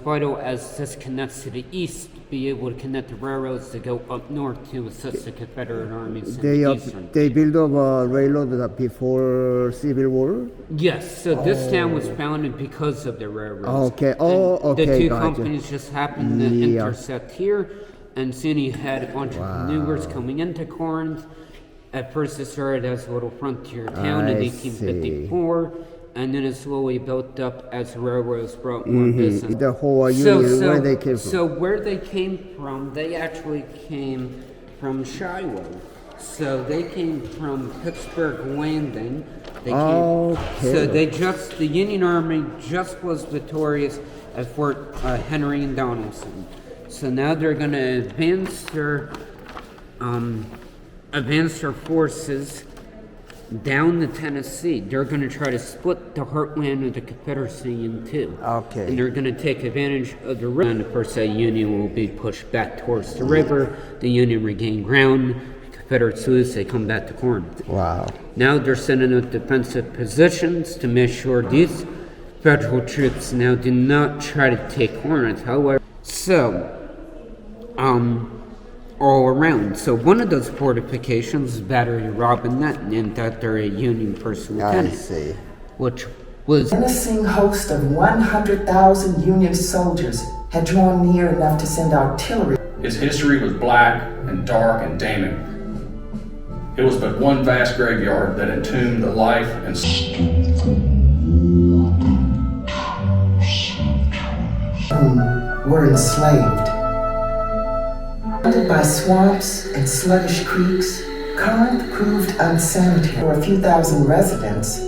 vital as this connects to the east to be able to connect the railroads to go up north to assist the Confederate armies in the eastern. They built up a railroad before Civil War. Yes, so this town was founded because of the railroads. Okay. The two Gotcha. companies just happened to intersect here, and soon you had entrepreneurs coming into Corinth. At first it started as a little frontier town in I 1854, and then it slowly built up as the railroads brought more business. The whole Union, where they came from. So where they came from, they actually came from Shiloh. So they came from Pittsburgh Landing. They came, so the Union Army just was victorious at Fort Henry and Donelson. So now they're going to advance their forces down to Tennessee. They're going to try to split the heartland of the Confederacy in two. Okay. And they're going to take advantage of the river. And of course, the Union will be pushed back towards the river. The Union regain ground. The Confederates lose. They come back to Corinth. Wow. Now they're sending up defensive positions to make sure these federal troops now do not try to take Corinth. However, all around. So one of those fortifications is Battery Robinette, named after a Union first lieutenant. I see. Which was a menacing host of 100,000 Union soldiers had drawn near enough to send artillery. Its history was black and dark and damning. It was but one vast graveyard that entombed the life and whom were enslaved. Surrounded by swamps and sluggish creeks, Corinth proved unsanitary. For a few thousand residents,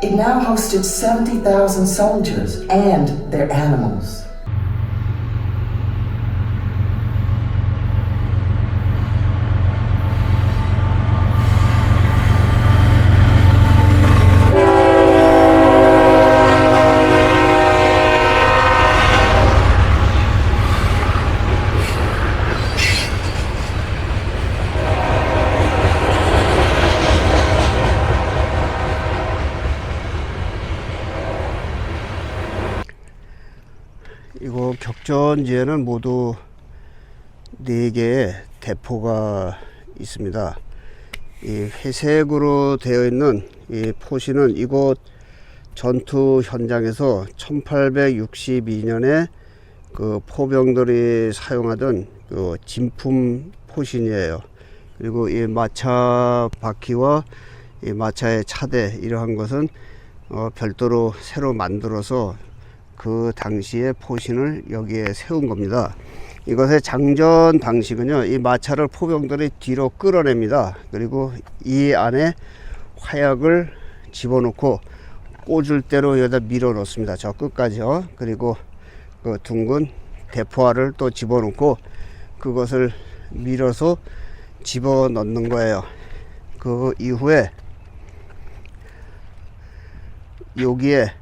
it now hosted 70,000 soldiers and their animals. 이거 격전지에는 모두 4개의 대포가 있습니다. 이 회색으로 되어 있는 이 포시는 이곳 전투 현장에서 1862년에 그 포병들이 사용하던 그 진품 포신이에요. 그리고 이 마차 바퀴와 이 마차의 차대 이러한 것은 별도로 새로 만들어서 그 당시에 포신을 여기에 세운 겁니다. 이것의 장전 방식은요, 이 마차를 포병들이 뒤로 끌어냅니다. 그리고 이 안에 화약을 집어넣고 꽂을 대로 여기다 밀어 넣습니다. 저 끝까지요. 그리고 그 둥근 대포알을 또 집어넣고 그것을 밀어서 집어 넣는 거예요. 그 이후에 여기에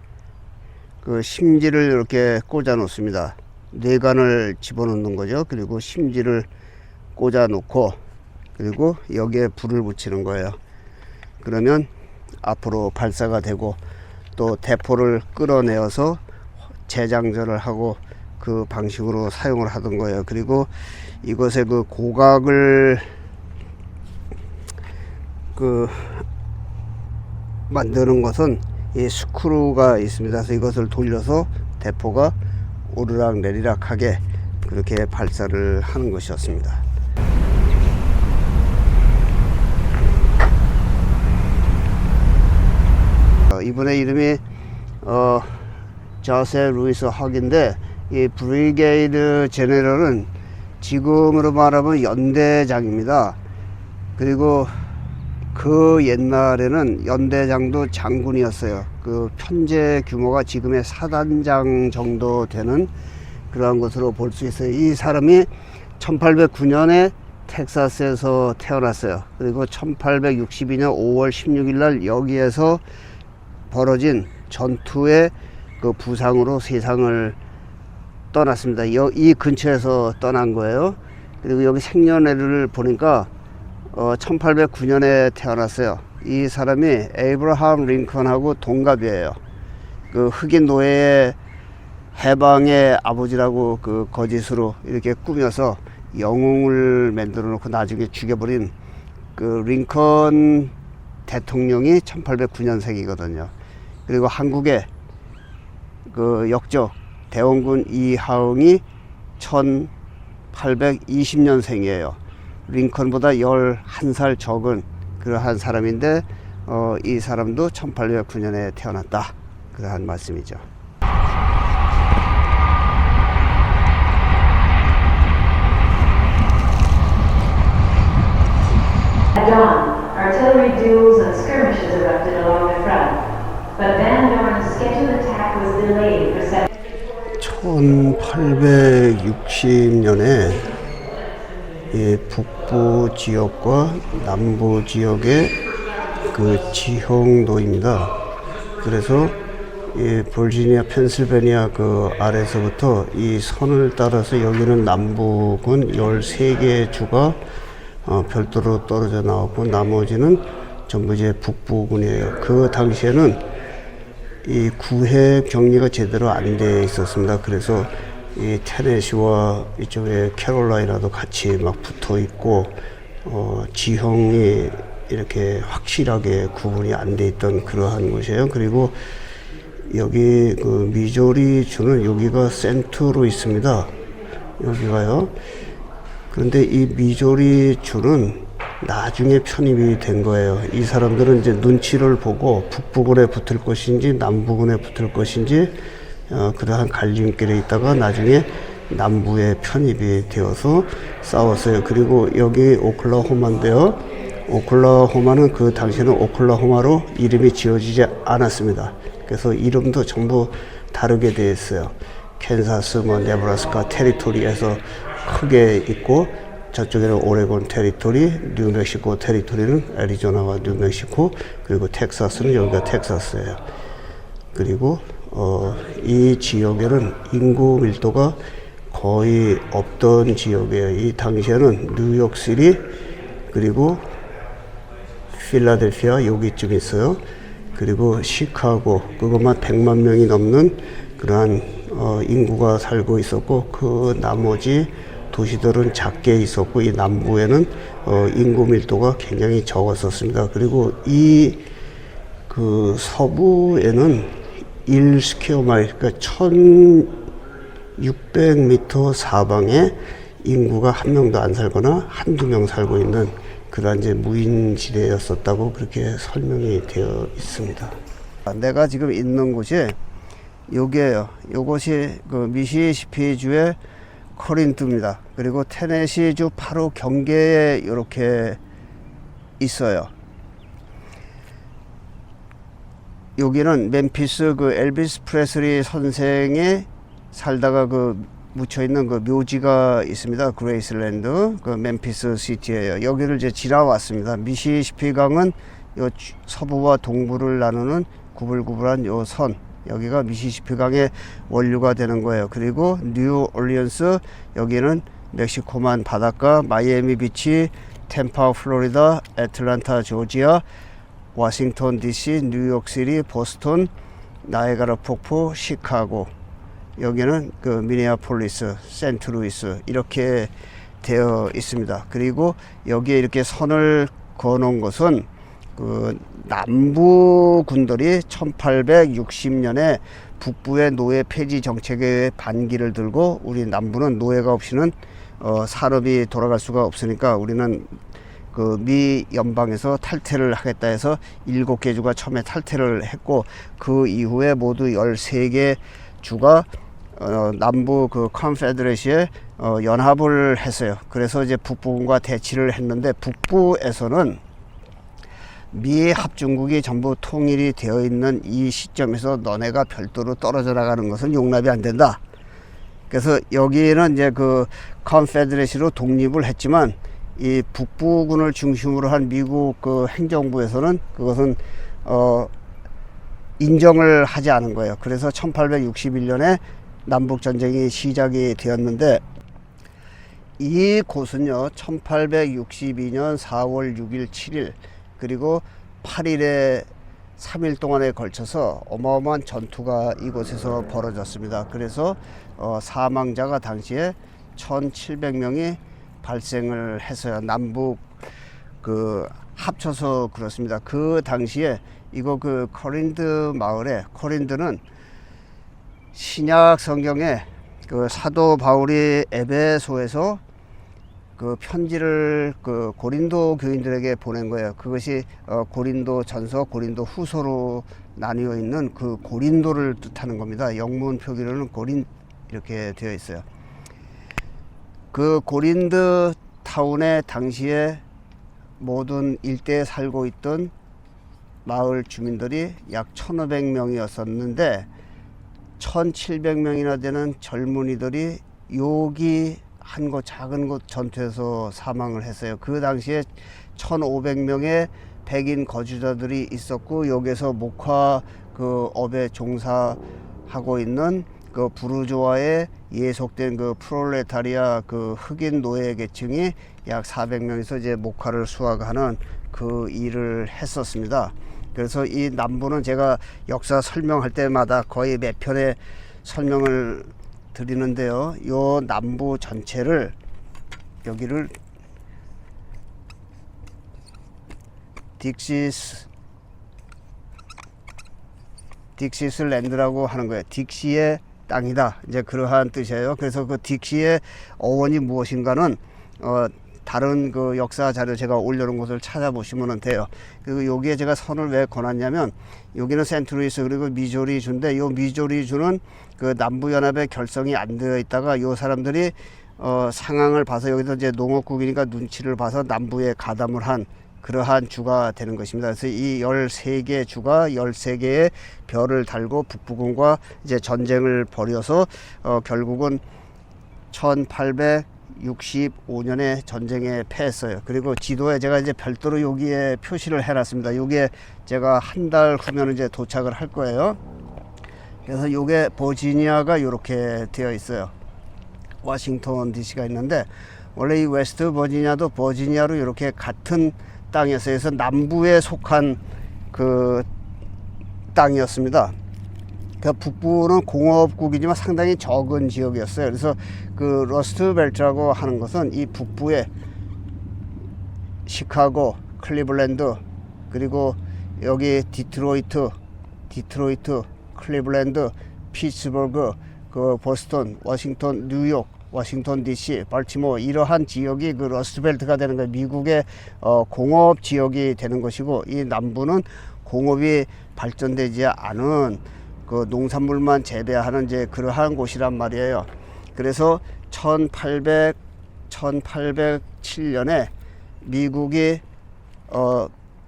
그 심지를 이렇게 꽂아 놓습니다. 뇌관을 집어넣는 거죠. 그리고 심지를 꽂아 놓고 그리고 여기에 불을 붙이는 거예요. 그러면 앞으로 발사가 되고 또 대포를 끌어내어서 재장전을 하고 그 방식으로 사용을 하던 거예요. 그리고 이것의 그 고각을 그 만드는 것은 이 스크루가 있습니다. 그래서 이것을 돌려서 대포가 오르락 내리락 하게 그렇게 발사를 하는 것이었습니다. 이분의 이름이 자세 루이스 학인데 이 브리게이드 제네럴은 지금으로 말하면 연대장입니다. 그리고 그 옛날에는 연대장도 장군이었어요. 그 편제 규모가 지금의 사단장 정도 되는 그러한 것으로 볼 수 있어요. 이 사람이 1809년에 텍사스에서 태어났어요. 그리고 1862년 5월 16일 날 여기에서 벌어진 전투의 그 부상으로 세상을 떠났습니다. 이 근처에서 떠난 거예요. 그리고 여기 생년월일을 보니까 1809년에 태어났어요. 이 사람이 에이브러함 링컨하고 동갑이에요. 그 흑인 노예에 해방의 아버지라고 그 거짓으로 이렇게 꾸며서 영웅을 만들어 놓고 나중에 죽여버린 그 링컨 대통령이 1809년생이거든요. 그리고 한국의 그 역적 대원군 이하응이 1820년생이에요. 링컨보다 11살 적은 그러한 사람인데 이 사람도 1809년에 태어났다. 그러한 말씀이죠. At dawn, artillery duels and skirmishes erupted along the front, but Van Dorn's scheduled attack was delayed for 1860년에 이 북부 지역과 남부 지역의 그 지형도입니다. 그래서 이 버지니아, 펜실베니아 그 아래서부터 이 선을 따라서 여기는 남부군 13개 주가 별도로 떨어져 나왔고 나머지는 전부 이제 북부군이에요. 그 당시에는 이 구해 격리가 제대로 안 돼 있었습니다. 그래서 이 테네시와 이쪽에 캐롤라이나도 같이 막 붙어 있고 지형이 이렇게 확실하게 구분이 안 돼 있던 그러한 곳이에요. 그리고 여기 그 미조리 주는 여기가 센터로 있습니다. 여기가요. 그런데 이 미조리 주는 나중에 편입이 된 거예요. 이 사람들은 이제 눈치를 보고 북부군에 붙을 것인지 남부군에 붙을 것인지 그러한 갈림길에 있다가 나중에 남부에 편입이 되어서 싸웠어요. 그리고 여기 오클라호마인데요. 오클라호마는 그 당시에는 오클라호마로 이름이 지어지지 않았습니다. 그래서 이름도 전부 다르게 되어 있어요. 캔사스, 네브라스카 테리토리에서 크게 있고 저쪽에는 오레곤 테리토리, 뉴멕시코 테리토리는 애리조나와 뉴멕시코, 그리고 텍사스는 여기가 텍사스예요. 그리고 이 지역에는 인구 밀도가 거의 없던 지역이에요. 이 당시에는 뉴욕시리 그리고 필라델피아 여기쯤 있어요. 그리고 시카고 그것만 100만 명이 넘는 그러한 인구가 살고 있었고 그 나머지 도시들은 작게 있었고 이 남부에는 인구 밀도가 굉장히 적었었습니다. 그리고 이 그 서부에는 1스퀘어 마일, 그러니까 1600m 사방에 인구가 한 명도 안 살거나 한두 명 살고 있는 그러한 이제 무인지대였었다고 그렇게 설명이 되어 있습니다. 내가 지금 있는 곳이 여기에요. 이곳이 그 미시시피주의 코린트입니다. 그리고 테네시주 바로 경계에 이렇게 있어요. 여기는 멤피스 그 엘비스 프레슬리 선생이 살다가 그 묻혀 있는 그 묘지가 있습니다. 그레이슬랜드 그 멤피스 시티예요. 여기를 이제 지나왔습니다. 미시시피 강은 요 서부와 동부를 나누는 구불구불한 요 선, 여기가 미시시피 강의 원류가 되는 거예요. 그리고 뉴 올리언스, 여기는 멕시코만 바닷가, 마이애미 비치, 템파 플로리다, 애틀란타 조지아, 워싱턴 DC, 뉴욕시리, 보스턴, 나이아가라 폭포, 시카고, 여기는 그 미네아폴리스, 센트루이스 이렇게 되어 있습니다. 그리고 여기에 이렇게 선을 그어놓은 것은 그 남부 군들이 1860년에 북부의 노예 폐지 정책의 반기를 들고, 우리 남부는 노예가 없이는 산업이 돌아갈 수가 없으니까 우리는 그 미 연방에서 탈퇴를 하겠다 해서 7개 주가 처음에 탈퇴를 했고, 그 이후에 모두 13개 주가 남부 그 컨페더레시에 연합을 했어요. 그래서 이제 북부군과 대치를 했는데, 북부에서는 미 합중국이 전부 통일이 되어 있는 이 시점에서 너네가 별도로 떨어져 나가는 것은 용납이 안 된다. 그래서 여기는 이제 그 컨페더레시로 독립을 했지만, 이 북부군을 중심으로 한 미국 그 행정부에서는 그것은 인정을 하지 않은 거예요. 그래서 1861년에 남북전쟁이 시작이 되었는데, 이 곳은요 1862년 4월 6일 7일 그리고 8일에 3일 동안에 걸쳐서 어마어마한 전투가 이곳에서 벌어졌습니다. 그래서 사망자가 당시에 1700명이 발생을 했어요. 남북 합쳐서 그렇습니다. 그 당시에 이거 코린드 마을에, 코린드는 신약 성경에 사도 바울이 에베소에서 편지를 고린도 교인들에게 보낸 거예요. 그것이 고린도 전서, 고린도 후서로 나뉘어 있는 고린도를 뜻하는 겁니다. 영문 표기로는 고린 이렇게 되어 있어요. 고린드 타운에 당시에 모든 일대에 살고 있던 마을 주민들이 약 1500명이었었는데 1700명이나 되는 젊은이들이 여기 한 곳 작은 곳 전투에서 사망을 했어요. 그 당시에 1500명의 백인 거주자들이 있었고, 여기서 목화 업에 종사하고 있는 부르주아에 예속된 프롤레타리아 흑인 노예 계층이 약 400명에서 이제 목화를 수확하는 일을 했었습니다. 그래서 이 남부는 제가 역사 설명할 때마다 거의 몇 편의 설명을 드리는데요. 요 남부 전체를, 여기를 딕시스 랜드라고 하는 거예요. 딕시의 땅이다, 이제 그러한 뜻이에요. 그래서 딕시의 어원이 무엇인가는 다른 역사 자료 제가 올려놓은 곳을 찾아보시면 돼요. 그리고 여기에 제가 선을 왜 권했냐면, 여기는 센트루이스 그리고 미조리 주인데, 요 미조리 주는 남부연합의 결성이 안 되어 있다가 요 사람들이 상황을 봐서, 여기서 이제 농업국이니까 눈치를 봐서 남부에 가담을 한 그러한 주가 되는 것입니다. 그래서 이 13개 주가 13개의 별을 달고 북부군과 이제 전쟁을 벌여서 결국은 1865년에 전쟁에 패했어요. 그리고 지도에 제가 이제 별도로 여기에 표시를 해놨습니다. 여기에 제가 한 달 후면 이제 도착을 할 거예요. 그래서 요게 버지니아가 이렇게 되어 있어요. 워싱턴 DC가 있는데, 원래 이 웨스트 버지니아도 버지니아로 이렇게 같은 땅이었어요. 그래서 남부에 속한 땅이었습니다. 북부는 공업국이지만 상당히 적은 지역이었어요. 그래서 러스트벨트라고 하는 것은 이 북부에 시카고, 클리블랜드, 그리고 여기 디트로이트, 클리블랜드, 피츠버그, 보스턴, 워싱턴, 뉴욕, 워싱턴 DC, 발티모어, 이러한 지역이 러스트벨트가 되는 거예요. 미국의 공업 지역이 되는 것이고, 이 남부는 공업이 발전되지 않은 농산물만 재배하는 이제 그러한 곳이란 말이에요. 그래서 1807년에 미국이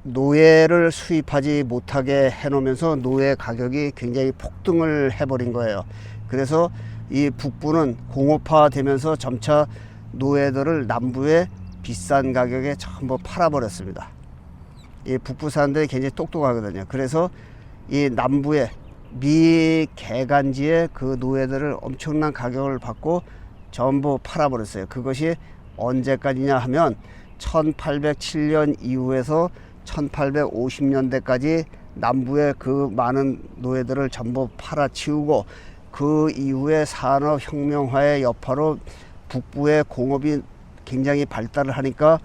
노예를 수입하지 못하게 해놓으면서 노예 가격이 굉장히 폭등을 해버린 거예요. 그래서 이 북부는 공업화되면서 점차 노예들을 남부에 비싼 가격에 전부 팔아버렸습니다. 이 북부 사람들이 굉장히 똑똑하거든요. 그래서 이 남부에 미개간지에 노예들을 엄청난 가격을 받고 전부 팔아버렸어요. 그것이 언제까지냐 하면 1807년 이후에서 1850년대까지 남부의 많은 노예들을 전부 팔아치우고, 그 이후에 산업혁명화의 여파로 북부의 공업이 굉장히 발달을 하니까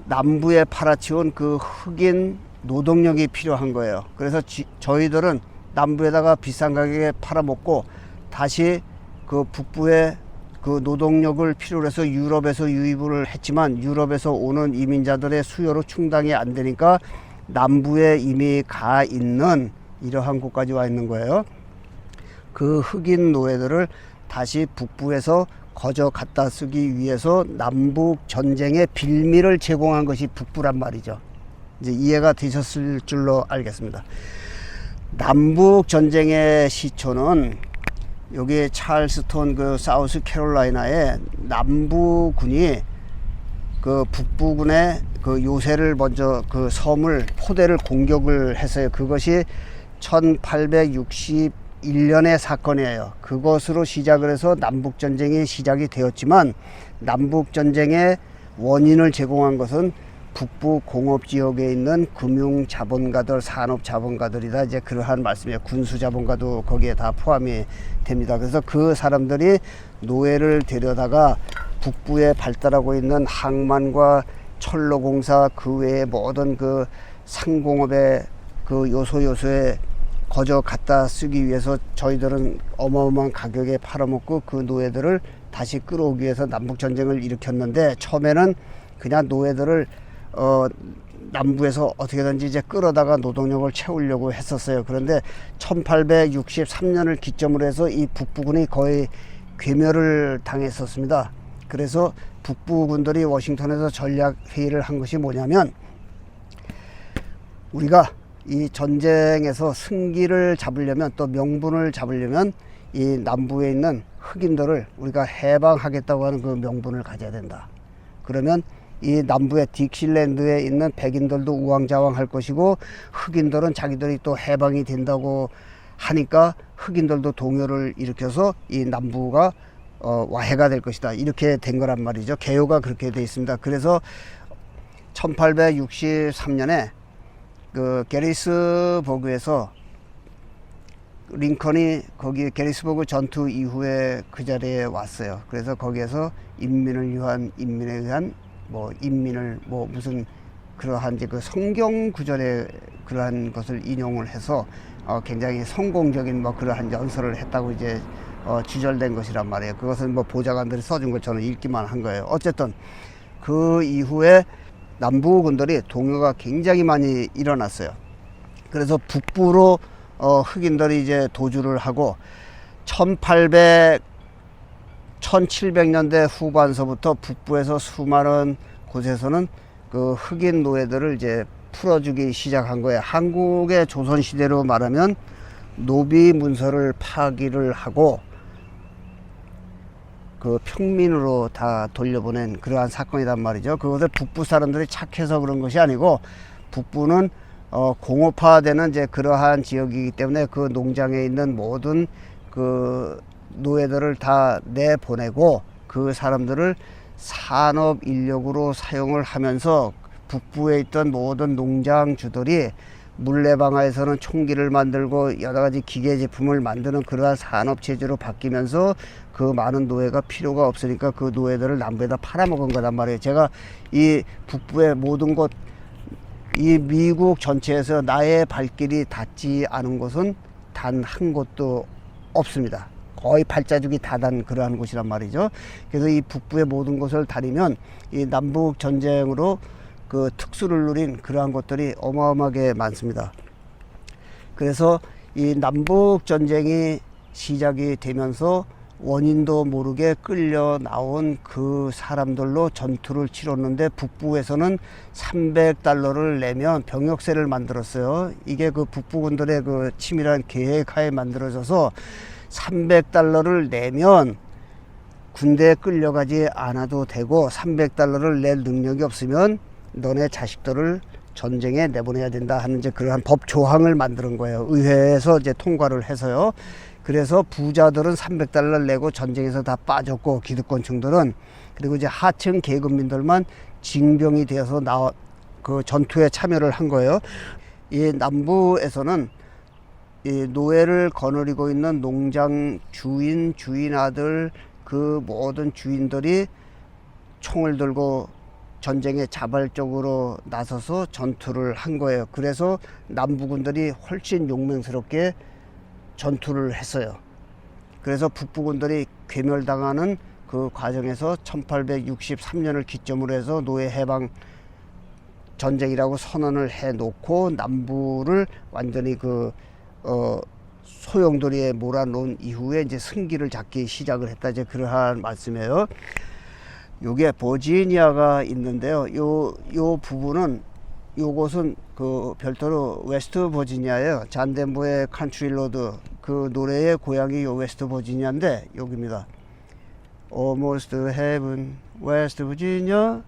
남부에 팔아치운 흑인 노동력이 필요한 거예요. 그래서 저희들은 남부에다가 비싼 가격에 팔아먹고 다시 북부에 노동력을 필요로 해서 유럽에서 유입을 했지만, 유럽에서 오는 이민자들의 수요로 충당이 안 되니까 남부에 이미 가 있는 이러한 곳까지 와 있는 거예요. 흑인 노예들을 다시 북부에서 거저 갖다 쓰기 위해서 남북 전쟁의 빌미를 제공한 것이 북부란 말이죠. 이제 이해가 되셨을 줄로 알겠습니다. 남북 전쟁의 시초는 여기 찰스톤 사우스 캐롤라이나의 남부군이 북부군의 요새를 먼저 섬을 포대를 공격을 했어요. 그것이 1861년의 사건이에요. 그것으로 시작을 해서 남북전쟁이 시작이 되었지만, 남북전쟁의 원인을 제공한 것은 북부 공업 지역에 있는 금융 자본가들, 산업 자본가들이다, 이제 그러한 말씀이에요. 군수 자본가도 거기에 다 포함이 됩니다. 그래서 그 사람들이 노예를 데려다가 북부에 발달하고 있는 항만과 철로공사 그 외에 모든 그 상공업의 그 요소에 거저 갖다 쓰기 위해서 저희들은 어마어마한 가격에 팔아먹고 그 노예들을 다시 끌어오기 위해서 남북전쟁을 일으켰는데, 처음에는 그냥 노예들을 남부에서 어떻게든지 이제 끌어다가 노동력을 채우려고 했었어요. 그런데 1863년을 기점으로 해서 이 북부군이 거의 괴멸을 당했었습니다. 그래서 북부군들이 워싱턴에서 전략 회의를 한 것이 뭐냐면, 우리가 이 전쟁에서 승기를 잡으려면, 또 명분을 잡으려면 이 남부에 있는 흑인들을 우리가 해방하겠다고 하는 그 명분을 가져야 된다. 그러면 이 남부의 딕실랜드에 있는 백인들도 우왕좌왕할 것이고, 흑인들은 자기들이 또 해방이 된다고 하니까 흑인들도 동요를 일으켜서 이 남부가 와해가 될 것이다. 이렇게 된 거란 말이죠. 개요가 그렇게 돼 있습니다. 그래서 1863년에 그 게리스버그에서 링컨이 거기 게리스버그 전투 이후에 그 자리에 왔어요. 그래서 거기에서 인민을 위한, 인민에 의한 뭐 인민을 뭐 무슨 그러한 이제 그 성경 구절에 그러한 것을 인용을 해서 굉장히 성공적인 뭐 그러한 연설을 했다고 이제 주절된 것이란 말이에요. 그것은 뭐 보좌관들이 써준 걸 저는 읽기만 한 거예요. 어쨌든 그 이후에 남부군들이 동요가 굉장히 많이 일어났어요. 그래서 북부로 흑인들이 이제 도주를 하고 1700년대 후반서부터 북부에서 수많은 곳에서는 그 흑인 노예들을 이제 풀어주기 시작한 거예요. 한국의 조선시대로 말하면 노비 문서를 파기를 하고 그 평민으로 다 돌려보낸 그러한 사건이란 말이죠. 그것을 북부 사람들이 착해서 그런 것이 아니고, 북부는 공업화되는 이제 그러한 지역이기 때문에 그 농장에 있는 모든 그 노예들을 다 내보내고 그 사람들을 산업 인력으로 사용을 하면서 북부에 있던 모든 농장주들이 물레방아에서는 총기를 만들고 여러 가지 기계 제품을 만드는 그러한 산업 체제로 바뀌면서 그 많은 노예가 필요가 없으니까 그 노예들을 남부에다 팔아먹은 거란 말이에요. 제가 이 북부의 모든 곳, 이 미국 전체에서 나의 발길이 닿지 않은 곳은 단 한 곳도 없습니다. 거의 발자국이 다 단 그러한 곳이란 말이죠. 그래서 이 북부의 모든 곳을 다니면 이 남북 전쟁으로 그 특수를 누린 그러한 것들이 어마어마하게 많습니다. 그래서 이 남북 전쟁이 시작이 되면서 원인도 모르게 끌려 나온 그 사람들로 전투를 치렀는데, 북부에서는 $300를 내면 병역세를 만들었어요. 이게 그 북부군들의 그 치밀한 계획하에 만들어져서 $300를 내면 군대에 끌려가지 않아도 되고, $300를 낼 능력이 없으면 너네 자식들을 전쟁에 내보내야 된다 하는 이제 그러한 법 조항을 만드는 거예요. 의회에서 이제 통과를 해서요. 그래서 부자들은 $300를 내고 전쟁에서 다 빠졌고, 기득권층들은, 그리고 이제 하층 계급민들만 징병이 되어서 그 전투에 참여를 한 거예요. 이 남부에서는 이 노예를 거느리고 있는 농장 주인, 주인 아들, 그 모든 주인들이 총을 들고 전쟁에 자발적으로 나서서 전투를 한 거예요. 그래서 남부군들이 훨씬 용맹스럽게 전투를 했어요. 그래서 북부군들이 괴멸당하는 그 과정에서 1863년을 기점으로 해서 노예 해방 전쟁이라고 선언을 해 놓고 남부를 완전히 그 소용돌이에 몰아놓은 이후에 이제 승기를 잡기 시작을 했다, 이제 그러한 말씀이에요. 요게 버지니아가 있는데요. 요 부분은, 요곳은 그 별도로 웨스트 버지니아예요. 잔덴버의 컨트리 로드, 그 노래의 고향이 요 웨스트 버지니아인데 여기입니다. Almost Heaven, 웨스트 버지니아,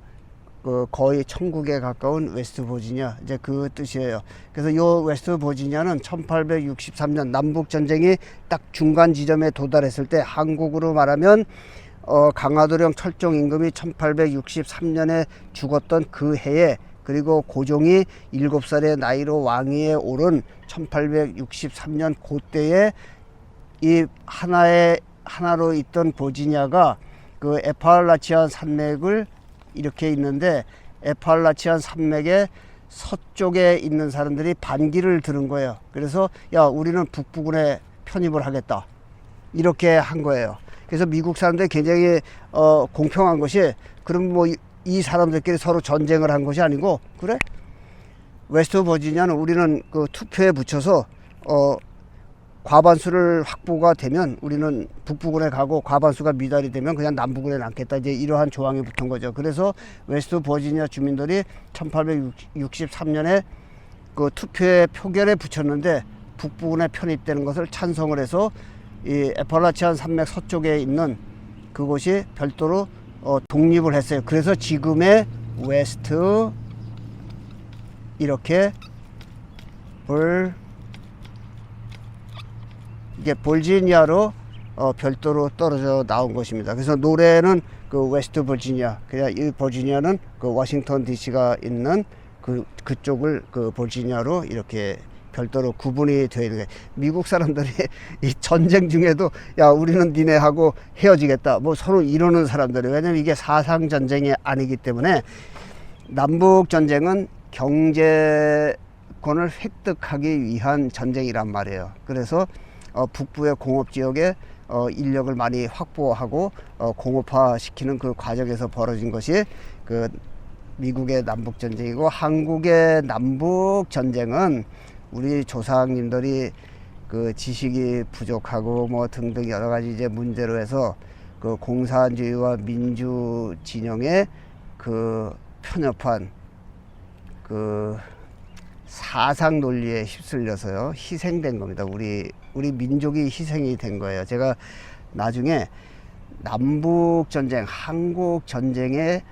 그 거의 천국에 가까운 웨스트 버지니아, 이제 그 뜻이에요. 그래서 요 웨스트 버지니아는 1863년 남북 전쟁이 딱 중간 지점에 도달했을 때, 한국으로 말하면 강화도령 철종 임금이 1863년에 죽었던 그 해에 그리고 고종이 7살의 나이로 왕위에 오른 1863년 그때에 이 하나로 있던 버지니아가 그 에팔라치안 산맥을 이렇게 있는데 에팔라치안 산맥의 서쪽에 있는 사람들이 반기를 들은 거예요. 그래서 야, 우리는 북부군에 편입을 하겠다, 이렇게 한 거예요. 그래서 미국 사람들이 굉장히 공평한 것이, 그럼 뭐 이 사람들끼리 서로 전쟁을 한 것이 아니고, 그래? 웨스트 버지니아는 우리는 그 투표에 붙여서 과반수를 확보가 되면 우리는 북부군에 가고, 과반수가 미달이 되면 그냥 남부군에 남겠다, 이제 이러한 조항이 붙은 거죠. 그래서 웨스트 버지니아 주민들이 1863년에 그 투표에 표결에 붙였는데 북부군에 편입되는 것을 찬성을 해서 이 에팔라치안 산맥 서쪽에 있는 그곳이 별도로 독립을 했어요. 그래서 지금의 웨스트, 이렇게 이게 볼지니아로 별도로 떨어져 나온 것입니다. 그래서 노래는 그 웨스트 버지니아, 그냥 이 버지니아는 그 워싱턴 DC가 있는 그쪽을 그 버지니아로 이렇게 별도로 구분이 되어 있는 거예요. 미국 사람들이 이 전쟁 중에도 야, 우리는 니네하고 헤어지겠다, 뭐 서로 이러는 사람들이, 왜냐면 이게 사상 전쟁이 아니기 때문에. 남북 전쟁은 경제권을 획득하기 위한 전쟁이란 말이에요. 그래서 북부의 공업 지역에 인력을 많이 확보하고 공업화 시키는 그 과정에서 벌어진 것이 그 미국의 남북 전쟁이고, 한국의 남북 전쟁은 우리 조상님들이 그 지식이 부족하고 뭐 등등 여러 가지 이제 문제로 해서 그 공산주의와 민주 진영에 그 편협한 그 사상 논리에 휩쓸려서요, 희생된 겁니다. 우리 민족이 희생이 된 거예요. 제가 나중에 남북 전쟁, 한국 전쟁의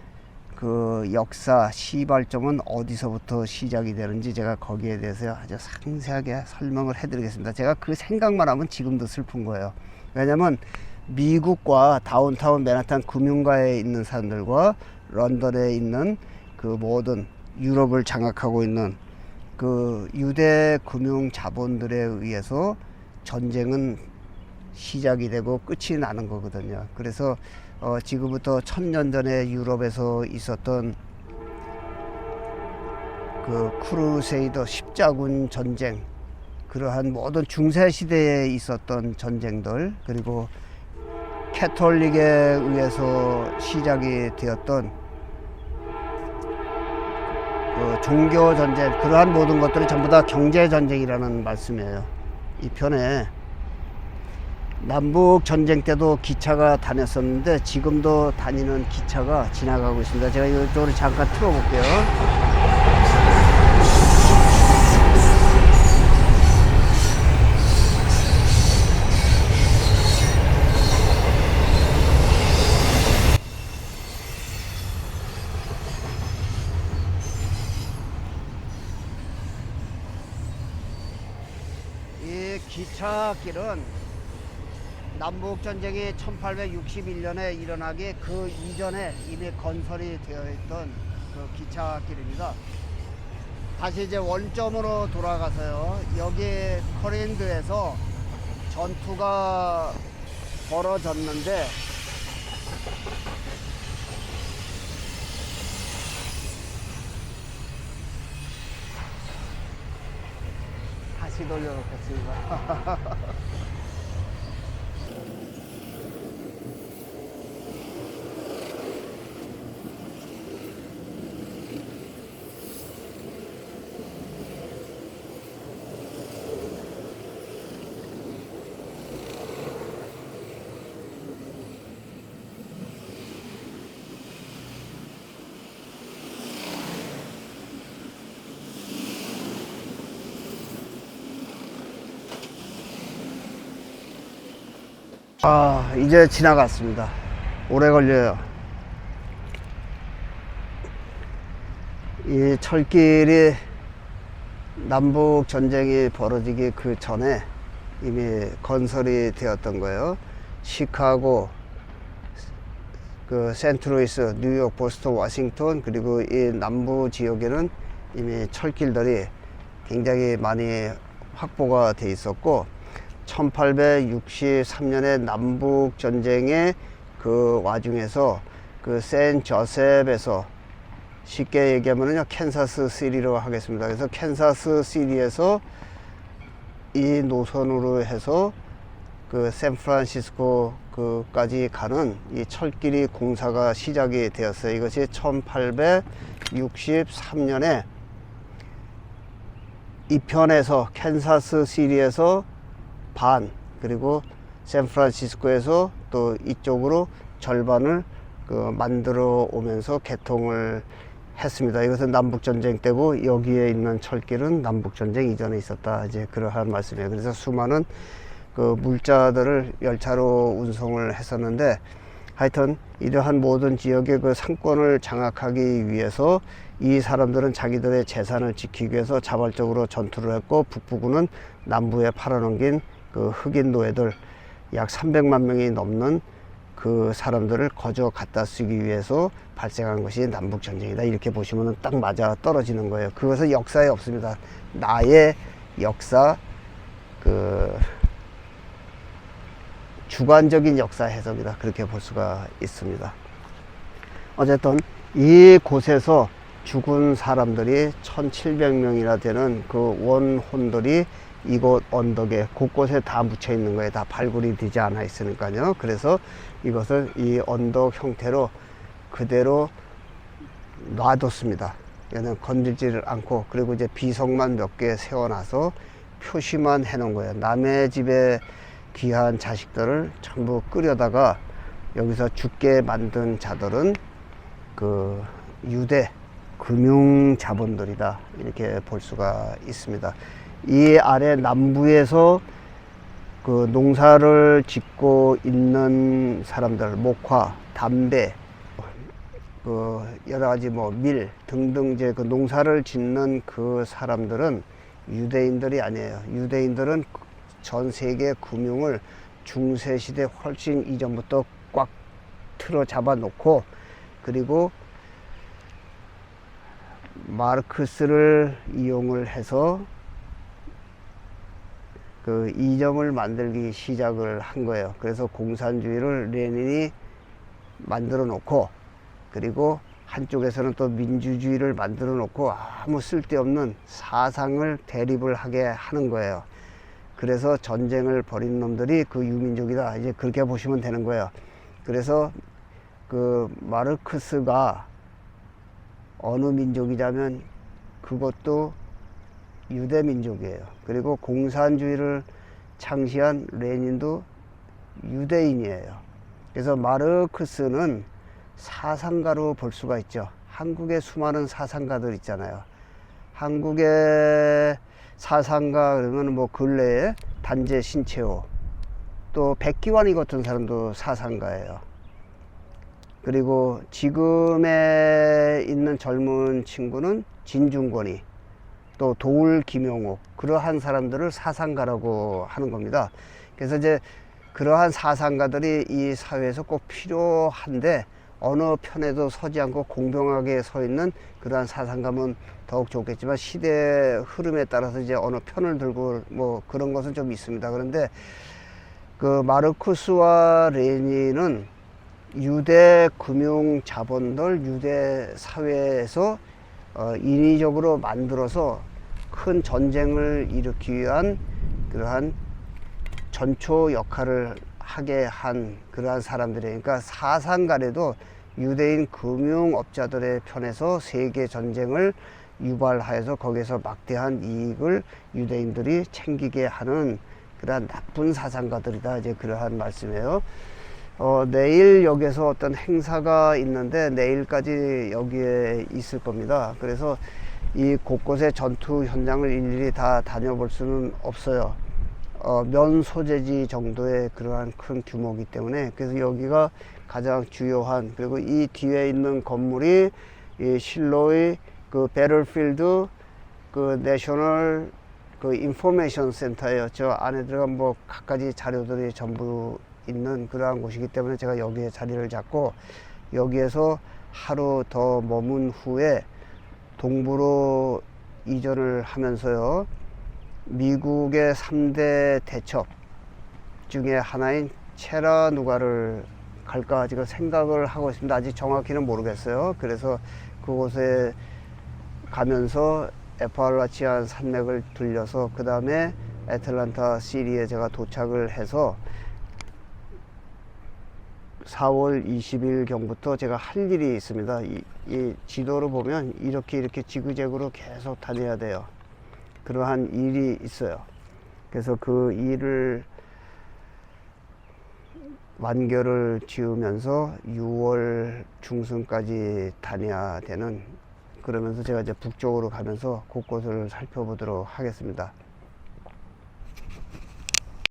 그 역사 시발점은 어디서부터 시작이 되는지 제가 거기에 대해서 아주 상세하게 설명을 해드리겠습니다. 제가 그 생각만 하면 지금도 슬픈 거예요. 왜냐면 미국과 다운타운 맨하탄 금융가에 있는 사람들과 런던에 있는 그 모든 유럽을 장악하고 있는 그 유대 금융 자본들에 의해서 전쟁은 시작이 되고 끝이 나는 거거든요. 그래서 지금부터 1000년 전에 유럽에서 있었던 그 크루세이더 십자군 전쟁, 그러한 모든 중세 시대에 있었던 전쟁들, 그리고 캐톨릭에 의해서 시작이 되었던 그 종교 전쟁, 그러한 모든 것들이 전부 다 경제 전쟁이라는 말씀이에요. 이 편에 남북 전쟁 때도 기차가 다녔었는데 지금도 다니는 기차가 지나가고 있습니다. 제가 이쪽으로 잠깐 틀어볼게요. 이 기차길은 남북전쟁이 1861년에 일어나기 그 이전에 이미 건설이 되어 있던 그 기차길입니다. 다시 이제 원점으로 돌아가서요, 여기 커린드에서 전투가 벌어졌는데 다시 돌려놓겠습니다. 이제 지나갔습니다. 오래 걸려요. 이 철길이 남북 전쟁이 벌어지기 그 전에 이미 건설이 되었던 거예요. 시카고, 그 센트루이스, 뉴욕, 보스턴, 워싱턴 그리고 이 남부 지역에는 이미 철길들이 굉장히 많이 확보가 돼 있었고 1863년에 남북 전쟁의 그 와중에서 그 샌 조셉에서 쉽게 얘기하면요 캔사스 시리로 하겠습니다. 그래서 캔사스 시리에서 이 노선으로 해서 그 샌프란시스코 그까지 가는 이 철길이 공사가 시작이 되었어요. 이것이 1863년에 이 편에서 캔사스 시리에서 반 그리고 샌프란시스코에서 또 이쪽으로 절반을 그 만들어 오면서 개통을 했습니다. 이것은 남북전쟁 때고 여기에 있는 철길은 남북전쟁 이전에 있었다. 이제 그러한 말씀이에요. 그래서 수많은 그 물자들을 열차로 운송을 했었는데 하여튼 이러한 모든 지역의 그 상권을 장악하기 위해서 이 사람들은 자기들의 재산을 지키기 위해서 자발적으로 전투를 했고 북부군은 남부에 팔아넘긴 그 흑인 노예들 약 300만 명이 넘는 그 사람들을 거저 갖다 쓰기 위해서 발생한 것이 남북전쟁이다. 이렇게 보시면 딱 맞아 떨어지는 거예요. 그것은 역사에 없습니다. 나의 역사 그 주관적인 역사 해석이다. 그렇게 볼 수가 있습니다. 어쨌든 이 곳에서 죽은 사람들이 1700명이나 되는 그 원혼들이 이곳 언덕에 곳곳에 다 묻혀 있는 거예요. 다 발굴이 되지 않아 있으니까요. 그래서 이것을 이 언덕 형태로 그대로 놔뒀습니다. 얘는 건들지를 않고 그리고 이제 비석만 몇 개 세워놔서 표시만 해놓은 거예요. 남의 집에 귀한 자식들을 전부 끌여다가 여기서 죽게 만든 자들은 그 유대 금융 자본들이다. 이렇게 볼 수가 있습니다. 이 아래 남부에서 그 농사를 짓고 있는 사람들, 목화, 담배, 그 여러 가지 뭐 밀 등등 이제 그 농사를 짓는 그 사람들은 유대인들이 아니에요. 유대인들은 전 세계 금융을 중세 시대 훨씬 이전부터 꽉 틀어 잡아 놓고 그리고 마르크스를 이용을 해서 그 이점을 만들기 시작을 한 거예요. 그래서 공산주의를 레닌이 만들어 놓고 그리고 한쪽에서는 또 민주주의를 만들어 놓고 아무 쓸데없는 사상을 대립을 하게 하는 거예요. 그래서 전쟁을 벌인 놈들이 그 유민족이다. 이제 그렇게 보시면 되는 거예요. 그래서 그 마르크스가 어느 민족이냐면 그것도 유대 민족이에요. 그리고 공산주의를 창시한 레닌도 유대인이에요. 그래서 마르크스는 사상가로 볼 수가 있죠. 한국의 수많은 사상가들 있잖아요. 한국의 사상가 그러면 뭐 근래에 단재 신채호 또 백기환이 같은 사람도 사상가예요. 그리고 지금에 있는 젊은 친구는 진중권이 또 도울 김용옥 그러한 사람들을 사상가라고 하는 겁니다. 그래서 이제 그러한 사상가들이 이 사회에서 꼭 필요한데 어느 편에도 서지 않고 공평하게 서 있는 그러한 사상가면 더욱 좋겠지만 시대 흐름에 따라서 이제 어느 편을 들고 뭐 그런 것은 좀 있습니다. 그런데 그 마르크스와 레닌은 유대 금융 자본들 유대 사회에서 인위적으로 만들어서 큰 전쟁을 일으키기 위한 그러한 전초 역할을 하게 한 그러한 사람들이에요. 그러니까 사상가래도 유대인 금융업자들의 편에서 세계 전쟁을 유발하여서 거기에서 막대한 이익을 유대인들이 챙기게 하는 그러한 나쁜 사상가들이다. 이제 그러한 말씀이에요. 내일 여기에서 어떤 행사가 있는데 내일까지 여기에 있을 겁니다. 그래서 이 곳곳의 전투 현장을 일일이 다 다녀볼 수는 없어요. 면 소재지 정도의 그러한 큰 규모이기 때문에 그래서 여기가 가장 주요한 그리고 이 뒤에 있는 건물이 이 실로의 그 배틀필드 그 내셔널 그 인포메이션 센터예요. 저 안에 들어가면 뭐 갖가지 자료들이 전부 있는 그러한 곳이기 때문에 제가 여기에 자리를 잡고 여기에서 하루 더 머문 후에 동부로 이전을 하면서요, 미국의 3대 대첩 중에 하나인 체라누가를 갈까 지금 생각을 하고 있습니다. 아직 정확히는 모르겠어요. 그래서 그곳에 가면서 에파라치안 산맥을 들려서 그 다음에 애틀란타 시리에 제가 도착을 해서 4월 20일 경부터 제가 할 일이 있습니다. 이 지도를 보면 이렇게 지그재그로 계속 다녀야 돼요. 그러한 일이 있어요. 그래서 그 일을 완결을 지으면서 6월 중순까지 다녀야 되는, 그러면서 제가 이제 북쪽으로 가면서 곳곳을 살펴보도록 하겠습니다.